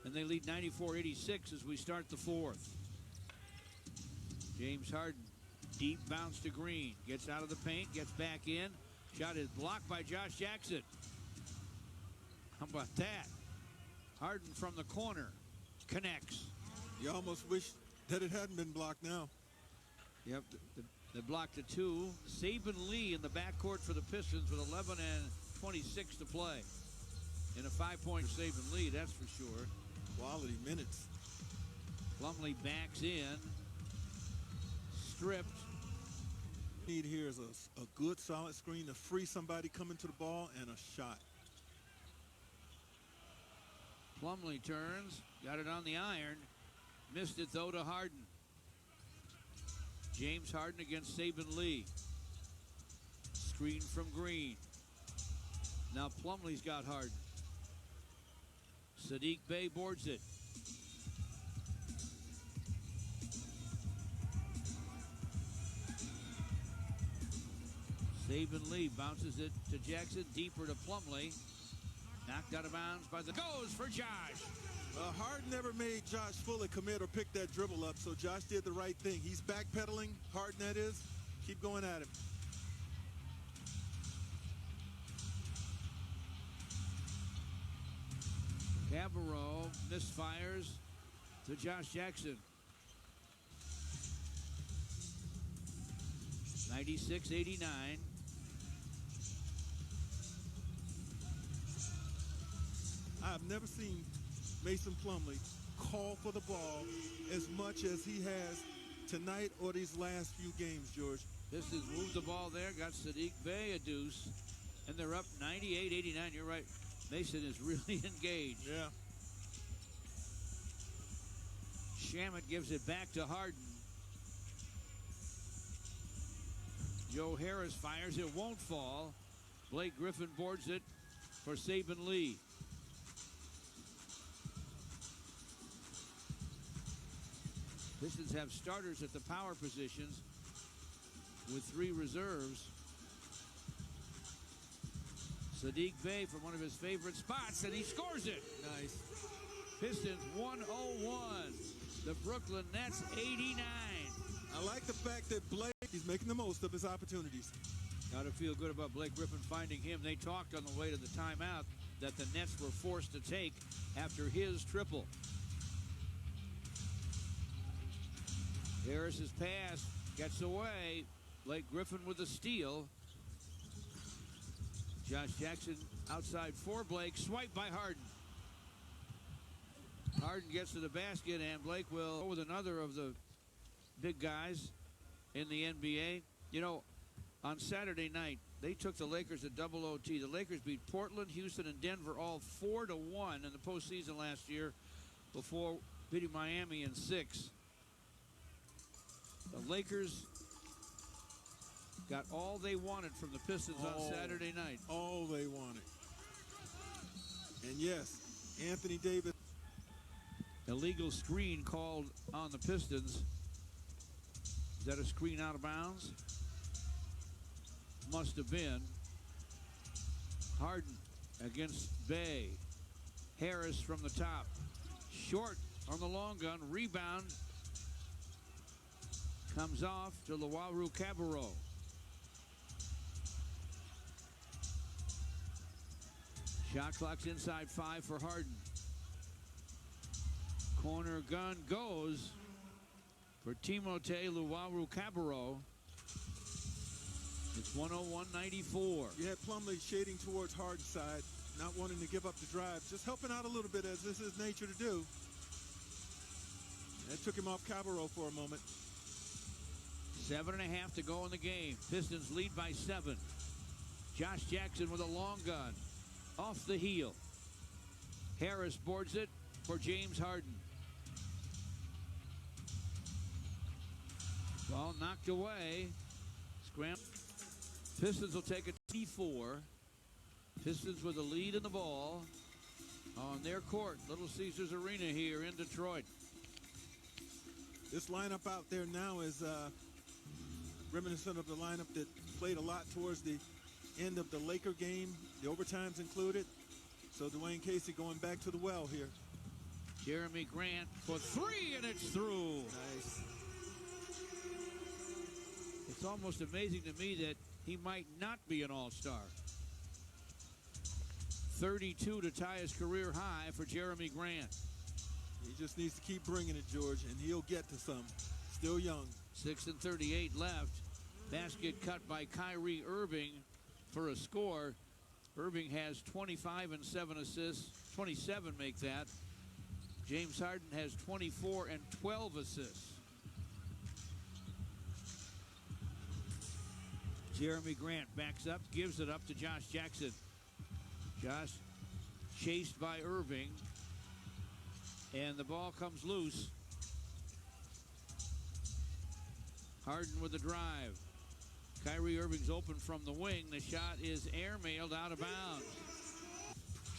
and they lead 94-86 as we start the fourth. James Harden, deep bounce to Green, gets out of the paint, gets back in. Shot is blocked by Josh Jackson. How about that? Harden from the corner connects. You almost wish that it hadn't been blocked now. Yep, they blocked the two. Saban Lee in the backcourt for the Pistons with 11 and 26 to play. In a 5-point Saban Lee, that's for sure. Quality minutes. Plumlee backs in. Stripped. Need here is a good solid screen to free somebody coming to the ball and a shot. Plumlee turns, got it on the iron, missed it though to Harden. James Harden against Saban Lee. Screen from Green. Now Plumlee's got Harden. Saddiq Bey boards it. Saban Lee bounces it to Jackson, deeper to Plumlee. Knocked out of bounds by the goes for Josh. Harden never made Josh fully commit or pick that dribble up, so Josh did the right thing. He's backpedaling, Harden that is. Keep going at him. Cabarrot misfires to Josh Jackson. 96-89. I've never seen Mason Plumlee call for the ball as much as he has tonight or these last few games, George. Pistons moved the ball there, got Saddiq Bey a deuce, and they're up 98-89. You're right. Mason is really engaged. Yeah. Shamet gives it back to Harden. Joe Harris fires. It won't fall. Blake Griffin boards it for Saban Lee. Pistons have starters at the power positions with 3 reserves. Saddiq Bey from one of his favorite spots, and he scores it. Nice. Pistons 101. The Brooklyn Nets 89. I like the fact that Blake, he's making the most of his opportunities. Got to feel good about Blake Griffin finding him. They talked on the way to the timeout that the Nets were forced to take after his triple. Harris's pass gets away. Blake Griffin with a steal. Josh Jackson outside for Blake. Swipe by Harden. Harden gets to the basket, and Blake will go with another of the big guys in the NBA. You know, on Saturday night, they took the Lakers to double OT. The Lakers beat Portland, Houston, and Denver all 4-1 in the postseason last year before beating Miami in 6. The Lakers got all they wanted from the Pistons on Saturday night. All they wanted. And yes, Anthony Davis. Illegal screen called on the Pistons. Is that a screen out of bounds? Must have been. Harden against Bey. Harris from the top. Short on the long gun. Rebound. Comes off to Luwawu Cabarrot. Shot clock's inside 5 for Harden. Corner gun goes for Timothé Luwawu Cabarrot. It's 101-94. You had Plumlee shading towards Harden's side, not wanting to give up the drive, just helping out a little bit as this is nature to do. That took him off Cabarrot for a moment. 7.5 to go in the game. Pistons lead by 7. Josh Jackson with a long gun. Off the heel. Harris boards it for James Harden. Ball knocked away. Scram. Pistons will take a T4. Pistons with a lead in the ball on their court. Little Caesars Arena here in Detroit. This lineup out there now is reminiscent of the lineup that played a lot towards the end of the Laker game, the overtimes included. So Dwayne Casey going back to the well here. Jeremy Grant for three, and it's through. Nice. It's almost amazing to me that he might not be an all-star. 32 to tie his career high for Jeremy Grant. He just needs to keep bringing it, George, and he'll get to some. Still young. 6:38 left. Basket cut by Kyrie Irving for a score. Irving has 25 and 7 assists. 27 make that. James Harden has 24 and 12 assists. Jeremy Grant backs up, gives it up to Josh Jackson. Josh chased by Irving, and the ball comes loose. Harden with the drive. Kyrie Irving's open from the wing. The shot is airmailed out of bounds.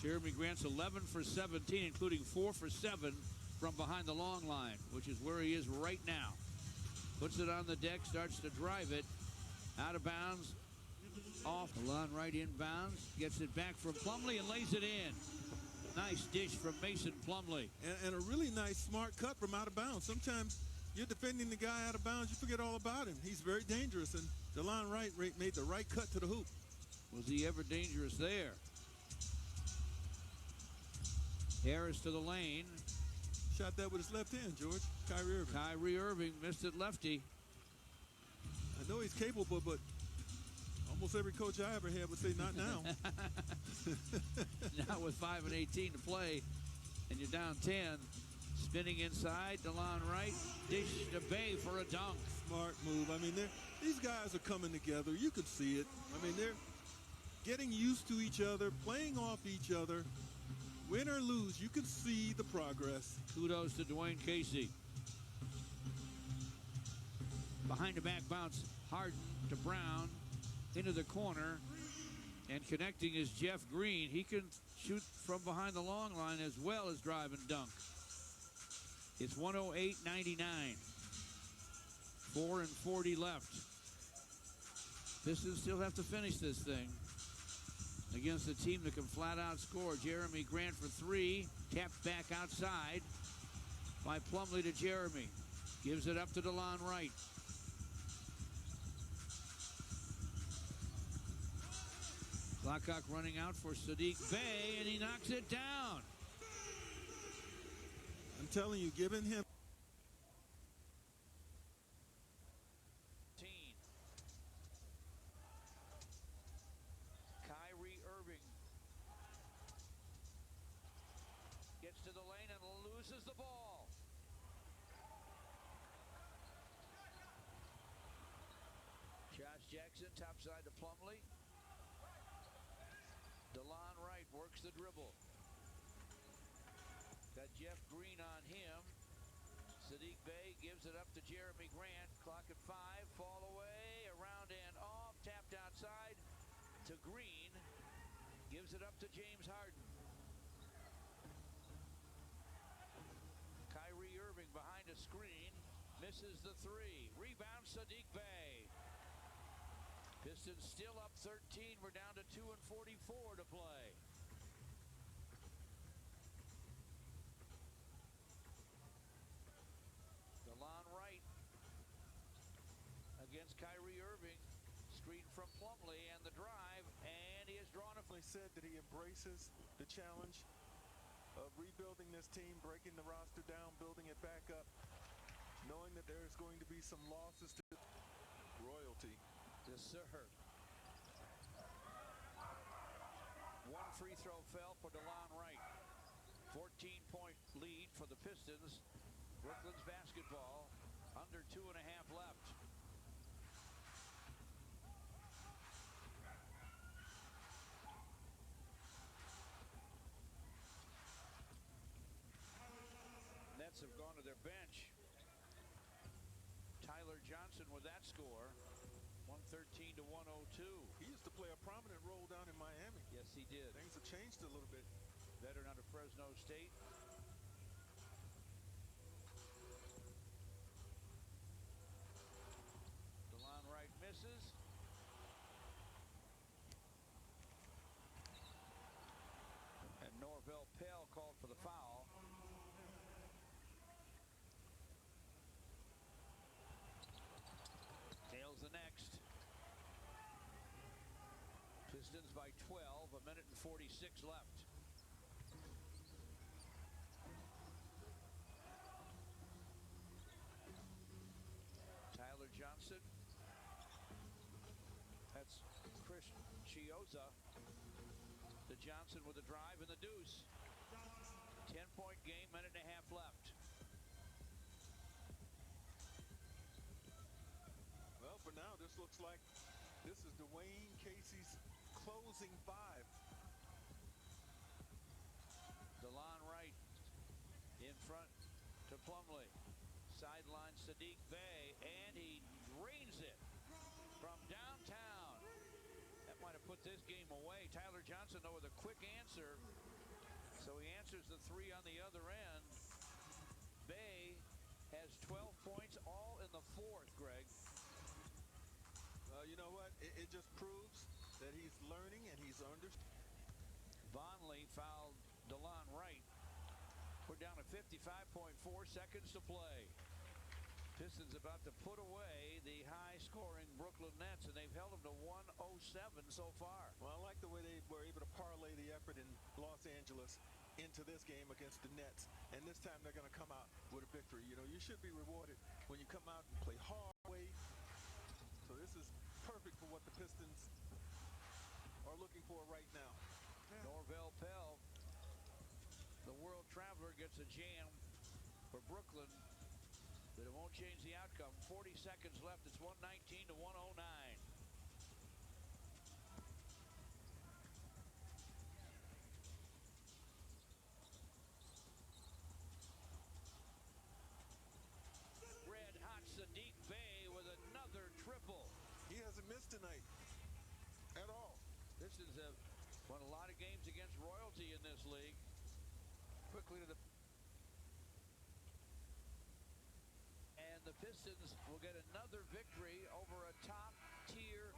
Jeremy Grant's 11 for 17, including 4 for 7 from behind the long line, which is where he is right now. Puts it on the deck, starts to drive it. Out of bounds, off. Alon right inbounds, gets it back from Plumlee and lays it in. Nice dish from Mason Plumlee. And a really nice, smart cut from out of bounds. Sometimes you're defending the guy out of bounds, you forget all about him. He's very dangerous, and DeLon Wright made the right cut to the hoop. Was he ever dangerous there? Harris to the lane. Shot that with his left hand, George. Kyrie Irving. Kyrie Irving missed it lefty. I know he's capable, but almost every coach I ever had would say, not now. Not with 5 and 18 to play, and you're down 10. Spinning inside, DeLon Wright, dish to Bay for a dunk. Smart move. I mean, these guys are coming together. You can see it. I mean, they're getting used to each other, playing off each other. Win or lose, you can see the progress. Kudos to Dwayne Casey. Behind the back bounce, Harden to Brown, into the corner, and connecting is Jeff Green. He can shoot from behind the long line as well as drive and dunk. It's 108-99. 4 and 40 left. Pistons still have to finish this thing against a team that can flat out score. Jeremy Grant for three, tapped back outside by Plumlee to Jeremy. Gives it up to DeLon Wright. Clock running out for Saddiq Bey, and he knocks it down. I'm telling you, giving him. Kyrie Irving gets to the lane and loses the ball. Josh Jackson topside to Plumlee. DeLon Wright works the dribble. Got Jeff Green on him. Saddiq Bey gives it up to Jeremy Grant. Clock at 5. Fall away. Around and off. Tapped outside to Green. Gives it up to James Harden. Kyrie Irving behind a screen. Misses the three. Rebound Saddiq Bey. Pistons still up 13. We're down to 2 and 44 to play. DeLon Wright against Kyrie Irving. Screen from Plumlee and the drive, and he has drawn a... He said that he embraces the challenge of rebuilding this team, breaking the roster down, building it back up, knowing that there is going to be some losses to royalty. Yes, sir. One free throw fell for DeLon Wright. 14-point lead for the Pistons. Brooklyn's basketball. Under 2.5 left. Nets have gone to their bench. Tyler Johnson with that score. 113 to 102. He used to play a prominent role down in Miami. Yes, he did. Things have changed a little bit. Veteran out of Fresno State. DeLon Wright misses. And Norvell Pell called for the foul. 1:46 left. Tyler Johnson. That's Chris Chioza. To Johnson with a drive and the deuce. 10-point game, minute and a half left. Well, for now, this looks like this is Dwayne Casey's closing five. DeLon Wright in front to Plumlee. Sideline Sadiq Bey, and he drains it from downtown. That might have put this game away. Tyler Johnson, though, with a quick answer. So he answers the three on the other end. Bey has 12 points, all in the fourth, Greg. Well, you know what? It just proves that he's learning and he's Vonleh fouled DeLon Wright. We're down to 55.4 seconds to play. Pistons about to put away the high-scoring Brooklyn Nets, and they've held them to 107 so far. Well, I like the way they were able to parlay the effort in Los Angeles into this game against the Nets, and this time they're going to come out with a victory. You know, you should be rewarded when you come out and play hard way. So this is perfect for what the Pistons are looking for right now. Norvell Pell, the world traveler, gets a jam for Brooklyn, but it won't change the outcome. 40 seconds left. It's 119 to 109. Red hot Sadiq Bey with another triple. He hasn't missed tonight at all. This is won a lot of games against royalty in this league. Quickly to the... And the Pistons will get another victory over a top-tier